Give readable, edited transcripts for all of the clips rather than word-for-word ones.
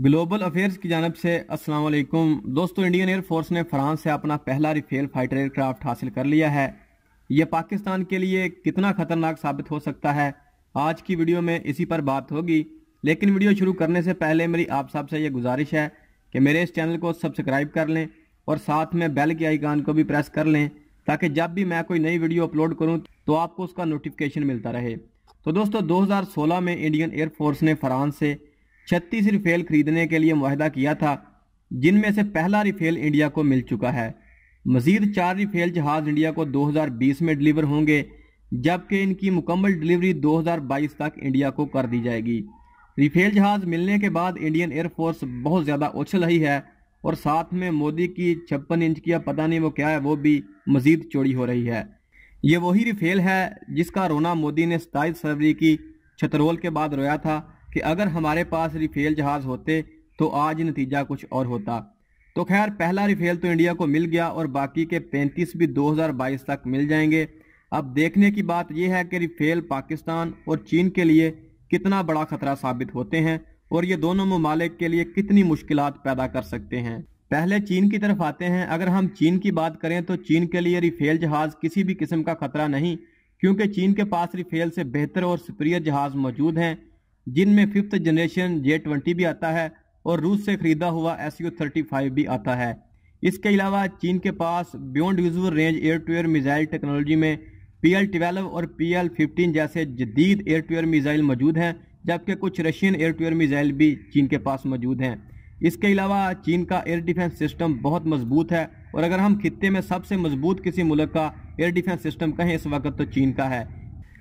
Global affairs की जानब से अस्सलाम वालेकुम दोस्तों। इंडियन एयरफोर्स ने फ्रांस से अपना पहला राफेल फाइटर एयरक्राफ्ट हासिल कर लिया है। यह पाकिस्तान के लिए कितना खतरनाक साबित हो सकता है, आज की वीडियो में इसी पर बात होगी। लेकिन वीडियो शुरू करने से पहले मेरी आप सबसे यह गुजारिश है कि मेरे इस चैनल को सब्सक्राइब कर लें और साथ में बेल के आइकान को भी प्रेस कर लें, ताकि जब भी मैं कोई नई वीडियो अपलोड करूं तो आपको उसका नोटिफिकेशन मिलता रहे। तो दोस्तों 2016 में इंडियन एयरफोर्स ने फ्रांस से 36 राफेल खरीदने के लिए मुआहदा किया था, जिनमें से पहला राफेल इंडिया को मिल चुका है। मजीद 4 राफेल जहाज इंडिया को 2020 में डिलीवर होंगे, जबकि इनकी मुकम्मल डिलीवरी 2022 तक इंडिया को कर दी जाएगी। राफेल जहाज मिलने के बाद इंडियन एयरफोर्स बहुत ज़्यादा उछल रही है और साथ में मोदी की 56 इंच की पता नहीं वो क्या है, वो भी मजीद चौड़ी हो रही है। ये वही राफेल है जिसका रोना मोदी ने 27 फरवरी की छतरौल के बाद रोया था कि अगर हमारे पास राफेल जहाज होते तो आज नतीजा कुछ और होता। तो खैर, पहला राफेल तो इंडिया को मिल गया और बाकी के 35 भी 2022 तक मिल जाएंगे। अब देखने की बात यह है कि राफेल पाकिस्तान और चीन के लिए कितना बड़ा खतरा साबित होते हैं और ये दोनों ममालिक के लिए कितनी मुश्किलात पैदा कर सकते हैं। पहले चीन की तरफ आते हैं। अगर हम चीन की बात करें तो चीन के लिए राफेल जहाज किसी भी किस्म का खतरा नहीं, क्योंकि चीन के पास राफेल से बेहतर और सुपीरियर जहाज मौजूद हैं, जिनमें 5th जनरेशन J-20 भी आता है और रूस से खरीदा हुआ Su-35 भी आता है। इसके अलावा चीन के पास beyond visual range air to air missile technology में PL-12 और PL-15 जैसे जदीद एयर टू एयर मिसाइल मौजूद हैं, जबकि कुछ Russian air to air missile भी चीन के पास मौजूद हैं। इसके अलावा चीन का एयर डिफेंस सिस्टम बहुत मजबूत है और अगर हम खित्ते में सबसे मजबूत किसी मुल्क का एयर डिफेंस सिस्टम कहें इस वक्त तो चीन का है,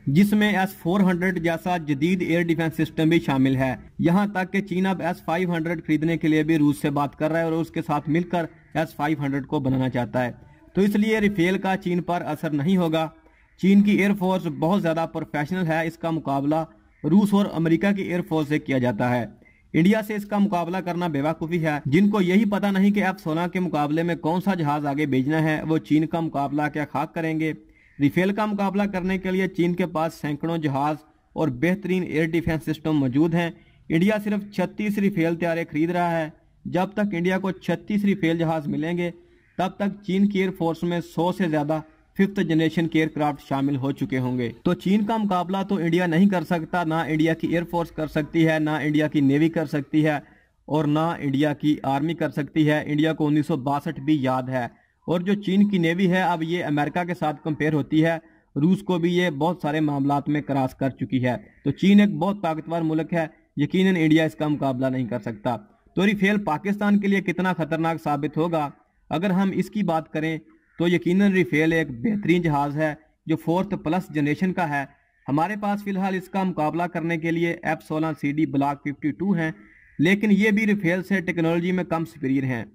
जिसमें S-400 जैसा जदीद एयर डिफेंस सिस्टम भी शामिल है। यहाँ तक कि चीन अब S-500 खरीदने के लिए भी रूस से बात कर रहा है और उसके साथ मिलकर S-500 को बनाना चाहता है। तो इसलिए राफेल का चीन पर असर नहीं होगा। चीन की एयरफोर्स बहुत ज़्यादा प्रोफेशनल है। इसका मुकाबला रूस और अमेरिका की एयरफोर्स से किया जाता है। इंडिया से इसका मुकाबला करना बेवकूफ़ी है। जिनको यही पता नहीं कि F-16 के मुकाबले में कौन सा जहाज आगे भेजना है, वो चीन का मुकाबला क्या खाक करेंगे। राफेल का मुकाबला करने के लिए चीन के पास सैकड़ों जहाज और बेहतरीन एयर डिफेंस सिस्टम मौजूद हैं। इंडिया सिर्फ 36 राफेल तैयारे खरीद रहा है। जब तक इंडिया को 36 राफेल जहाज मिलेंगे, तब तक चीन की एयरफोर्स में 100 से ज़्यादा 5th जनरेशन के एयरक्राफ्ट शामिल हो चुके होंगे। तो चीन का मुकाबला तो इंडिया नहीं कर सकता, ना इंडिया की एयरफोर्स कर सकती है, ना इंडिया की नेवी कर सकती है और ना इंडिया की आर्मी कर सकती है। इंडिया को 1962 भी याद है और जो चीन की नेवी है अब ये अमेरिका के साथ कंपेयर होती है। रूस को भी ये बहुत सारे मामलात में क्रॉस कर चुकी है। तो चीन एक बहुत ताकतवर मुल्क है, यकीनन इंडिया इसका मुकाबला नहीं कर सकता। तो राफेल पाकिस्तान के लिए कितना खतरनाक साबित होगा, अगर हम इसकी बात करें तो यकीनन राफेल एक बेहतरीन जहाज है जो 4th+ जनरेशन का है। हमारे पास फिलहाल इसका मुकाबला करने के लिए F-16CD ब्लॉक 52 हैं, लेकिन ये भी राफेल से टेक्नोलॉजी में कम सुपीरियर हैं।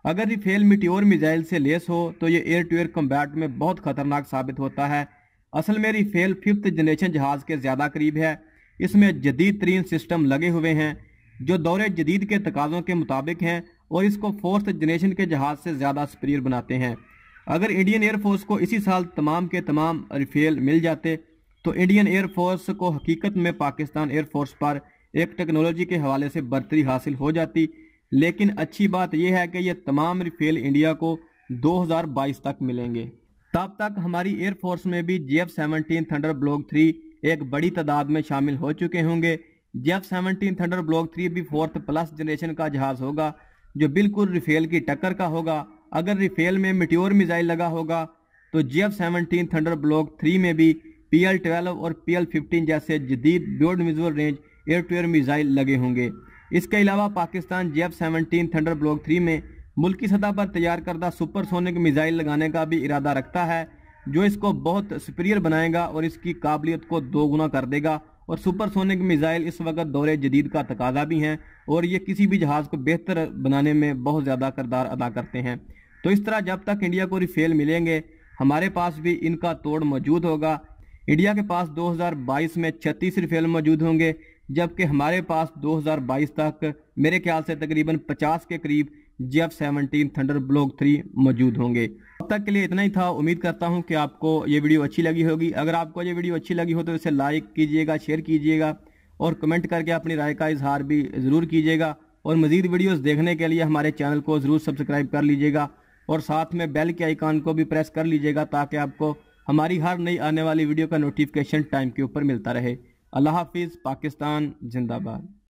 अगर राफेल मीटियोर मिसाइल से लेस हो तो ये एयर टू एयर कम्बैट में बहुत खतरनाक साबित होता है। असल में राफेल 5th जनरेशन जहाज के ज़्यादा करीब है। इसमें जदीद तरीन सिस्टम लगे हुए हैं जो दौरे जदीद के तकाज़ों के मुताबिक हैं और इसको 4th जनरेशन के जहाज से ज़्यादा सुपीरियर बनाते हैं। अगर इंडियन एयरफोर्स को इसी साल तमाम के तमाम राफेल मिल जाते तो इंडियन एयरफोर्स को हकीकत में पाकिस्तान एयरफोर्स पर एक टेक्नोलॉजी के हवाले से बर्तरी हासिल हो जाती। लेकिन अच्छी बात यह है कि ये तमाम राफेल इंडिया को 2022 तक मिलेंगे। तब तक हमारी एयरफोर्स में भी JF-17 थंडर ब्लॉक 3 एक बड़ी तादाद में शामिल हो चुके होंगे। JF-17 थंडर ब्लॉक 3 भी 4th+ जनरेशन का जहाज होगा जो बिल्कुल राफेल की टक्कर का होगा। अगर राफेल में मीटियोर मिसाइल लगा होगा तो JF-17 थंडर ब्लॉक 3 में भी PL-12 और PL-15 जैसे जदीद beyond visual range air to air missile लगे होंगे। इसके अलावा पाकिस्तान JF-17 थंडर ब्लॉक 3 में मुल्की सतह पर तैयार करदा सुपरसोनिक मिसाइल लगाने का भी इरादा रखता है, जो इसको बहुत सुपीरियर बनाएगा और इसकी काबिलियत को 2 गुना कर देगा। और सुपरसोनिक मिसाइल इस वक्त दौरे जदीद का तकाजा भी हैं और ये किसी भी जहाज़ को बेहतर बनाने में बहुत ज़्यादा किरदार अदा करते हैं। तो इस तरह जब तक इंडिया को राफेल मिलेंगे, हमारे पास भी इनका तोड़ मौजूद होगा। इंडिया के पास 2022 में 36 राफेल मौजूद होंगे, जबकि हमारे पास 2022 तक मेरे ख्याल से तकरीबन 50 के करीब JF-17 थंडर ब्लॉक 3 मौजूद होंगे। अब तक के लिए इतना ही था। उम्मीद करता हूं कि आपको ये वीडियो अच्छी लगी होगी। अगर आपको ये वीडियो अच्छी लगी हो तो इसे लाइक कीजिएगा, शेयर कीजिएगा और कमेंट करके अपनी राय का इजहार भी ज़रूर कीजिएगा। और मज़ीद वीडियोस देखने के लिए हमारे चैनल को ज़रूर सब्सक्राइब कर लीजिएगा और साथ में बेल के आइकन को भी प्रेस कर लीजिएगा ताकि आपको हमारी हर नई आने वाली वीडियो का नोटिफिकेशन टाइम के ऊपर मिलता रहे। अल्लाह हाफिज़। पाकिस्तान जिंदाबाद।